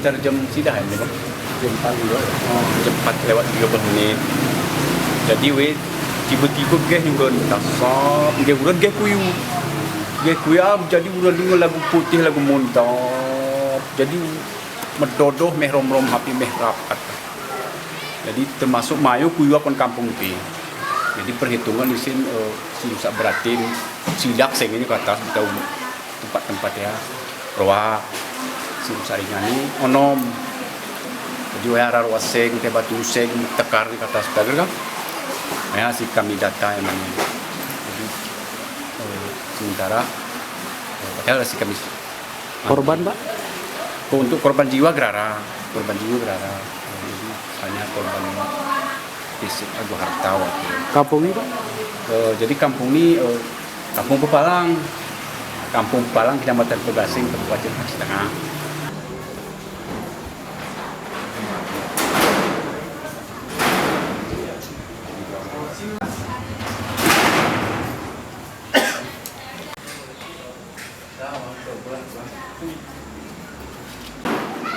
sekitar jam sidah ini bang. Jam 4 juga. Jam 4 lewat 30 menit. Jadi tiba-tiba geh urun tasap, geh urun geh kuyu. Geh kuyu jadi urun dengar lagu putih lagu muntah. Jadi mendodoh meh rom-rom hapi meh rapat. Jadi termasuk mayu kuyu akon kampung ti. Jadi perhitungan di sini sak beratin sidak seng ini ke atas tahu tempat-tempat ya. Roa si saringani onom. Jadi wayar arwaseng teh batu seng tekar di atas dager kan. Ya si kami data emangnya. Jadi sementara padahal si kami Korban, Pak? untuk korban jiwa gerara. Jadi hanya korban fisik atau harta waktu. Kampung ini, Pak? Jadi kampung ini kampung Pepalang. Kampung Pepalang, Kecamatan Pegasing, Kabupaten Aceh Tengah.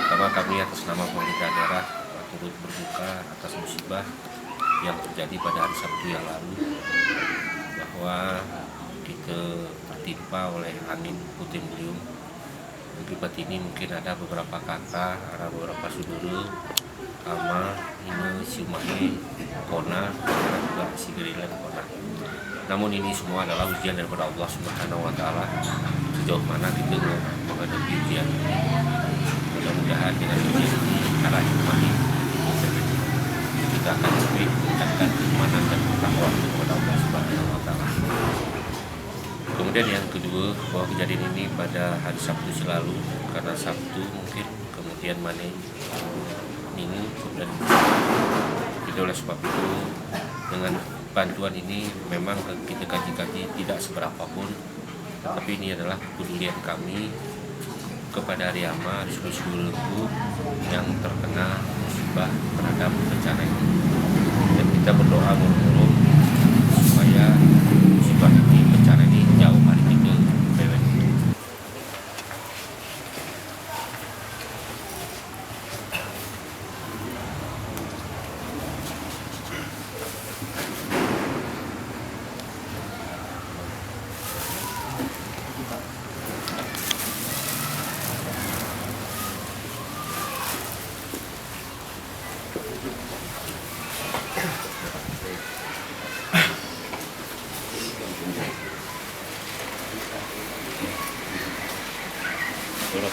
Pertama kami atas nama pemerintah daerah turut berduka atas musibah yang terjadi pada hari Sabtu yang lalu, bahwa kita tertimpa oleh angin puting beliung. Akibat ini mungkin ada beberapa kakak, ada beberapa saudara, ama, ini siumahe, kona, dan juga si gerilan kona. Namun ini semua adalah ujian daripada Allah Subhanahu Wa Taala. Sejauh mana kita menghadapi ujian ini, mudah-mudahan dengan ujian ini arah hikmahnya kita akan lebih meningkatkan keimanan dan ketakwaan kepada Allah Subhanahu Wa Taala. Kemudian yang kedua, bahwa kejadian ini pada hari Sabtu selalu, karena Sabtu mungkin kemudian Minggu dan itu, oleh sebab itu dengan bantuan ini memang kita kaji-kaji tidak seberapa pun, tapi ini adalah kepedulian kami kepada Riama di seluruh yang terkena musibah terhadap bencana ini, dan kita berdoa murung-murung supaya musibah ini, bencana ini jauh hari kita bebas. Sudah